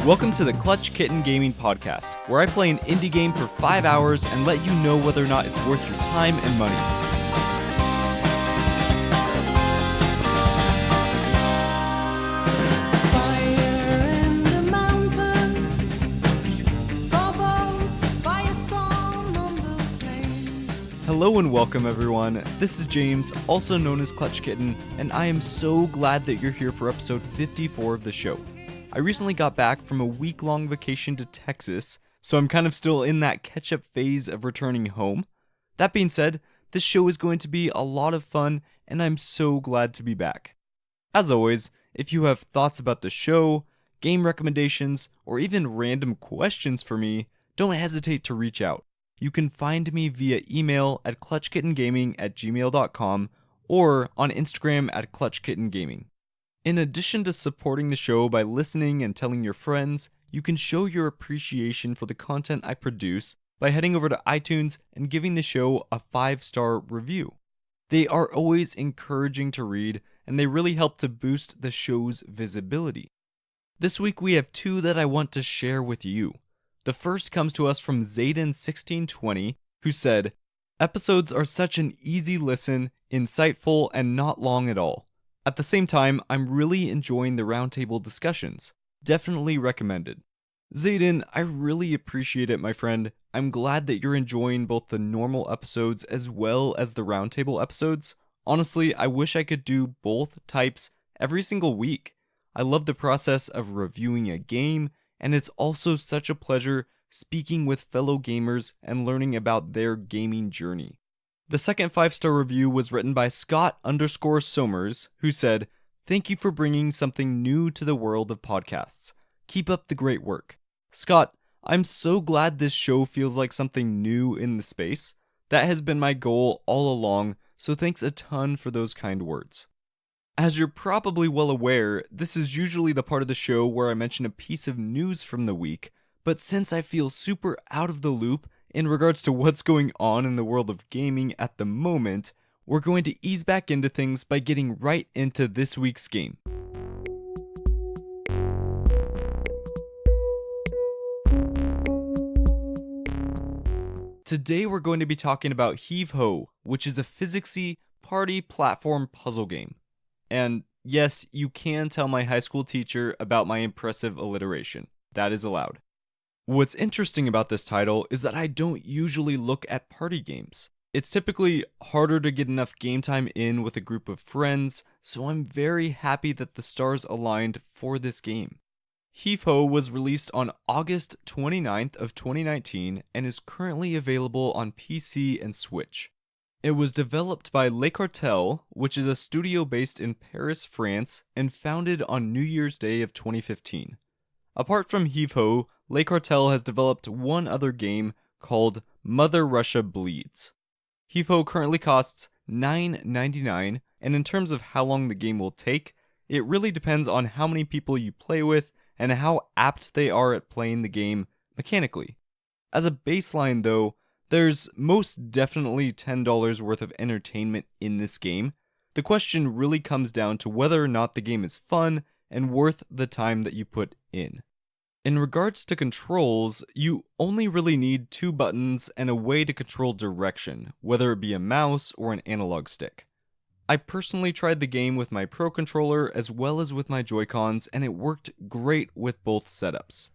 Welcome to the klutchkittengaming podcast, where I play an indie game for 5 hours and let you know whether or not it's worth your time and money. Hello and welcome everyone, this is James, also known as Clutch Kitten, and I am so glad that you're here for episode 54 of the show. I recently got back from a week-long vacation to Texas, so I'm kind of still in that catch-up phase of returning home. That being said, this show is going to be a lot of fun, and I'm so glad to be back. As always, if you have thoughts about the show, game recommendations, or even random questions for me, don't hesitate to reach out. You can find me via email at klutchkittengaming@gmail.com or on Instagram at klutchkittengaming. In addition to supporting the show by listening and telling your friends, you can show your appreciation for the content I produce by heading over to iTunes and giving the show a 5-star review. They are always encouraging to read, and they really help to boost the show's visibility. This week we have 2 that I want to share with you. The first comes to us from Zayden1620, who said, "Episodes are such an easy listen, insightful, and not long at all. At the same time, I'm really enjoying the roundtable discussions. Definitely recommended." Zayden, I really appreciate it, my friend. I'm glad that you're enjoying both the normal episodes as well as the roundtable episodes. Honestly, I wish I could do both types every single week. I love the process of reviewing a game, and it's also such a pleasure speaking with fellow gamers and learning about their gaming journey. The second 5-star review was written by Scott_Somers, who said, "Thank you for bringing something new to the world of podcasts. Keep up the great work." Scott, I'm so glad this show feels like something new in the space. That has been my goal all along, so thanks a ton for those kind words. As you're probably well aware, this is usually the part of the show where I mention a piece of news from the week, but since I feel super out of the loop in regards to what's going on in the world of gaming at the moment, we're going to ease back into things by getting right into this week's game. Today we're going to be talking about Heave Ho, which is a physicsy party platform puzzle game. And yes, you can tell my high school teacher about my impressive alliteration. That is allowed. What's interesting about this title is that I don't usually look at party games. It's typically harder to get enough game time in with a group of friends, so I'm very happy that the stars aligned for this game. Heave Ho was released on August 29th of 2019 and is currently available on PC and Switch. It was developed by Le Cartel, which is a studio based in Paris, France, and founded on New Year's Day of 2015. Apart from Heave Ho, Le Cartel has developed one other game called Mother Russia Bleeds. Heave Ho currently costs $9.99, and in terms of how long the game will take, it really depends on how many people you play with and how apt they are at playing the game mechanically. As a baseline though, there's most definitely $10 worth of entertainment in this game. The question really comes down to whether or not the game is fun and worth the time that you put in. In regards to controls, you only really need 2 buttons and a way to control direction, whether it be a mouse or an analog stick. I personally tried the game with my Pro controller as well as with my Joy-Cons, and it worked great with both setups.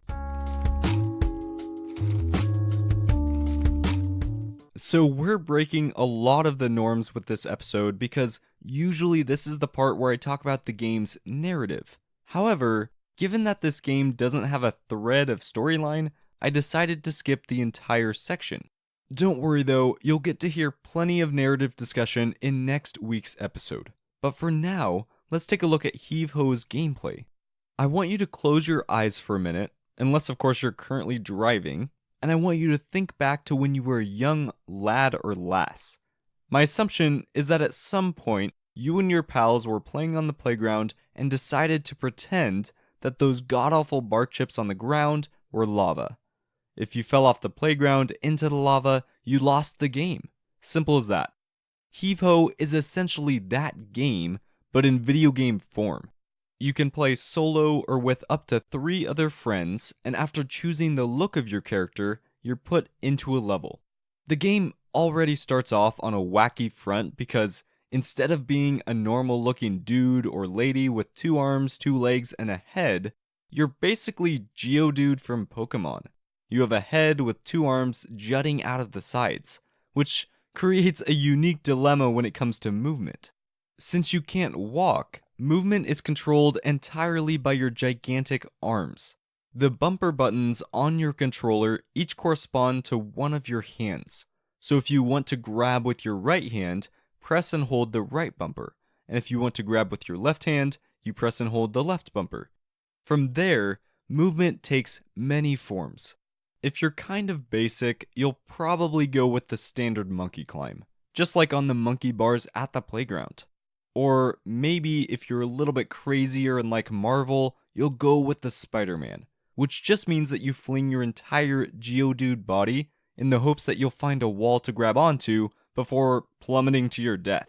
So we're breaking a lot of the norms with this episode because usually this is the part where I talk about the game's narrative. However, given that this game doesn't have a thread of storyline, I decided to skip the entire section. Don't worry though, you'll get to hear plenty of narrative discussion in next week's episode. But for now, let's take a look at Heave Ho's gameplay. I want you to close your eyes for a minute, unless of course you're currently driving, and I want you to think back to when you were a young lad or lass. My assumption is that at some point, you and your pals were playing on the playground and decided to pretend that those god-awful bark chips on the ground were lava. If you fell off the playground into the lava, you lost the game. Simple as that. Heave Ho is essentially that game, but in video game form. You can play solo or with up to 3 other friends, and after choosing the look of your character, you're put into a level. The game already starts off on a wacky front because instead of being a normal looking dude or lady with 2 arms, 2 legs, and a head, you're basically Geodude from Pokemon. You have a head with 2 arms jutting out of the sides, which creates a unique dilemma when it comes to movement. Since you can't walk, movement is controlled entirely by your gigantic arms. The bumper buttons on your controller each correspond to one of your hands. So if you want to grab with your right hand, press and hold the right bumper. And if you want to grab with your left hand, you press and hold the left bumper. From there, movement takes many forms. If you're kind of basic, you'll probably go with the standard monkey climb, just like on the monkey bars at the playground. Or maybe if you're a little bit crazier and like Marvel, you'll go with the Spider-Man, which just means that you fling your entire Geodude body in the hopes that you'll find a wall to grab onto before plummeting to your death.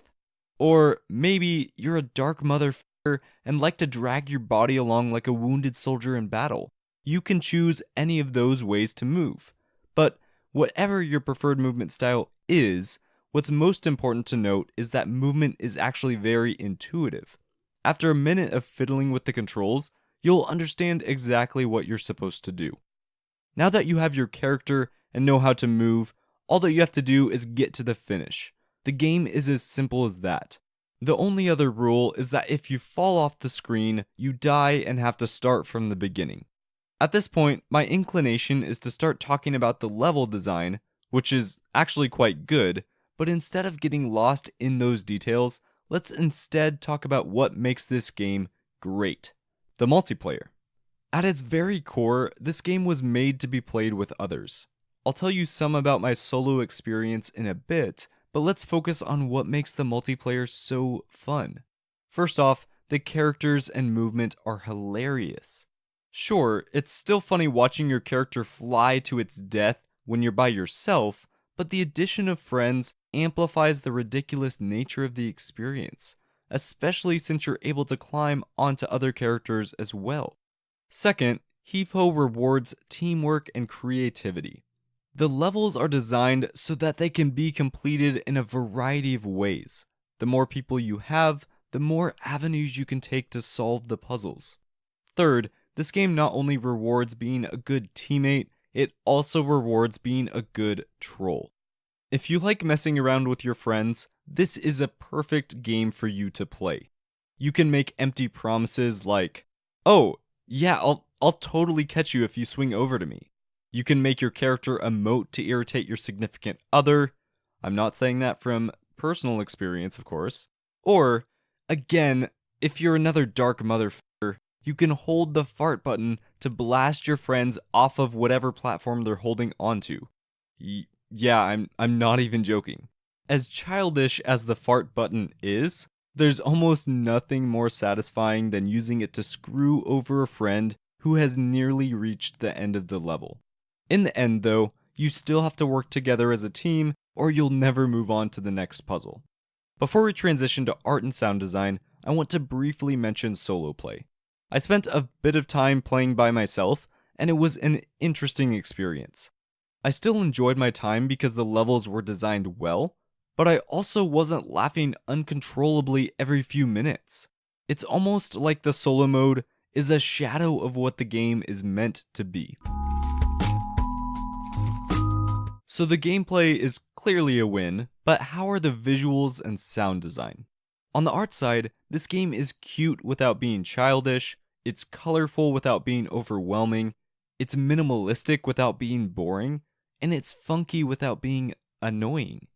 Or maybe you're a dark motherfucker and like to drag your body along like a wounded soldier in battle. You can choose any of those ways to move. But whatever your preferred movement style is, what's most important to note is that movement is actually very intuitive. After a minute of fiddling with the controls, you'll understand exactly what you're supposed to do. Now that you have your character and know how to move, all that you have to do is get to the finish. The game is as simple as that. The only other rule is that if you fall off the screen, you die and have to start from the beginning. At this point, my inclination is to start talking about the level design, which is actually quite good, but instead of getting lost in those details, let's instead talk about what makes this game great: the multiplayer. At its very core, this game was made to be played with others. I'll tell you some about my solo experience in a bit, but let's focus on what makes the multiplayer so fun. First off, the characters and movement are hilarious. Sure, it's still funny watching your character fly to its death when you're by yourself, but the addition of friends amplifies the ridiculous nature of the experience, especially since you're able to climb onto other characters as well. Second, Heave Ho rewards teamwork and creativity. The levels are designed so that they can be completed in a variety of ways. The more people you have, the more avenues you can take to solve the puzzles. Third, this game not only rewards being a good teammate, it also rewards being a good troll. If you like messing around with your friends, this is a perfect game for you to play. You can make empty promises like, "Oh, yeah, I'll totally catch you if you swing over to me." You can make your character emote to irritate your significant other. I'm not saying that from personal experience, of course. Or, again, if you're another dark motherfucker, you can hold the fart button to blast your friends off of whatever platform they're holding onto. Yeah, I'm not even joking. As childish as the fart button is, there's almost nothing more satisfying than using it to screw over a friend who has nearly reached the end of the level. In the end, though, you still have to work together as a team, or you'll never move on to the next puzzle. Before we transition to art and sound design, I want to briefly mention solo play. I spent a bit of time playing by myself, and it was an interesting experience. I still enjoyed my time because the levels were designed well, but I also wasn't laughing uncontrollably every few minutes. It's almost like the solo mode is a shadow of what the game is meant to be. So the gameplay is clearly a win, but how are the visuals and sound design? On the art side, this game is cute without being childish, it's colorful without being overwhelming, it's minimalistic without being boring, and it's funky without being annoying.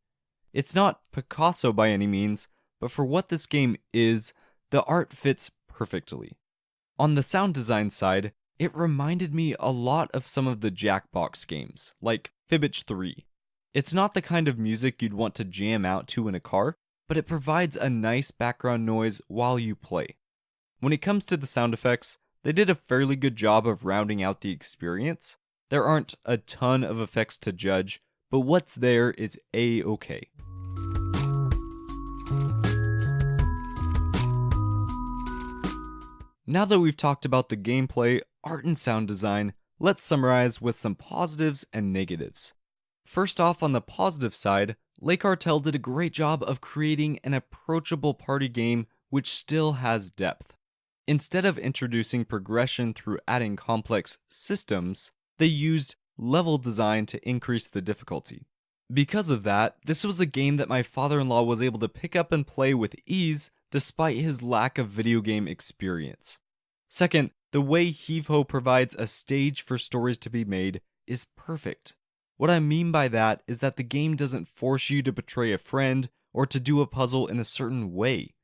It's not Picasso by any means, but for what this game is, the art fits perfectly. On the sound design side, it reminded me a lot of some of the Jackbox games, like Fibbage 3. It's not the kind of music you'd want to jam out to in a car, but it provides a nice background noise while you play. When it comes to the sound effects, they did a fairly good job of rounding out the experience. There aren't a ton of effects to judge, but what's there is A-okay. Now that we've talked about the gameplay, art and sound design, let's summarize with some positives and negatives. First off, on the positive side, Le Cartel did a great job of creating an approachable party game which still has depth. Instead of introducing progression through adding complex systems, they used level design to increase the difficulty. Because of that, this was a game that my father-in-law was able to pick up and play with ease despite his lack of video game experience. Second, the way Heave Ho provides a stage for stories to be made is perfect. What I mean by that is that the game doesn't force you to betray a friend or to do a puzzle in a certain way.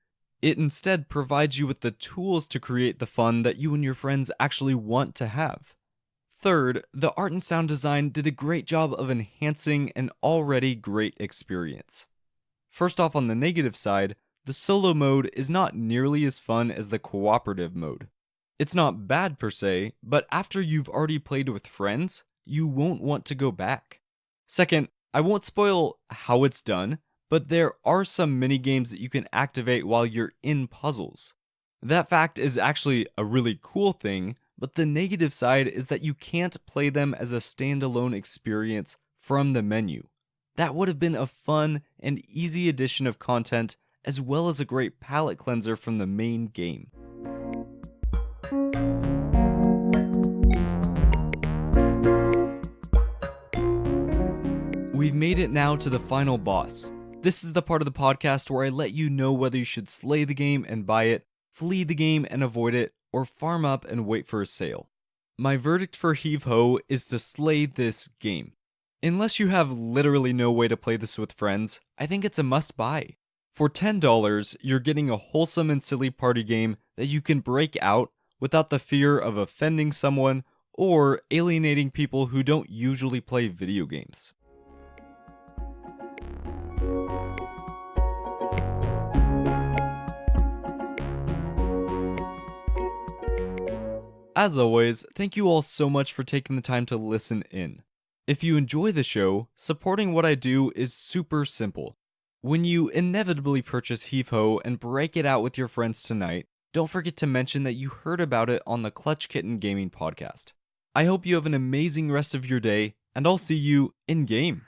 It instead provides you with the tools to create the fun that you and your friends actually want to have. Third, the art and sound design did a great job of enhancing an already great experience. First off, on the negative side, the solo mode is not nearly as fun as the cooperative mode. It's not bad per se, but after you've already played with friends, you won't want to go back. Second, I won't spoil how it's done, but there are some mini games that you can activate while you're in puzzles. That fact is actually a really cool thing, but the negative side is that you can't play them as a standalone experience from the menu. That would have been a fun and easy addition of content, as well as a great palate cleanser from the main game. We've made it now to the final boss. This is the part of the podcast where I let you know whether you should slay the game and buy it, flee the game and avoid it, or farm up and wait for a sale. My verdict for Heave Ho is to slay this game. Unless you have literally no way to play this with friends, I think it's a must buy. For $10, you're getting a wholesome and silly party game that you can break out without the fear of offending someone or alienating people who don't usually play video games. As always, thank you all so much for taking the time to listen in. If you enjoy the show, supporting what I do is super simple. When you inevitably purchase Heave Ho and break it out with your friends tonight, don't forget to mention that you heard about it on the Clutch Kitten Gaming podcast. I hope you have an amazing rest of your day, and I'll see you in-game.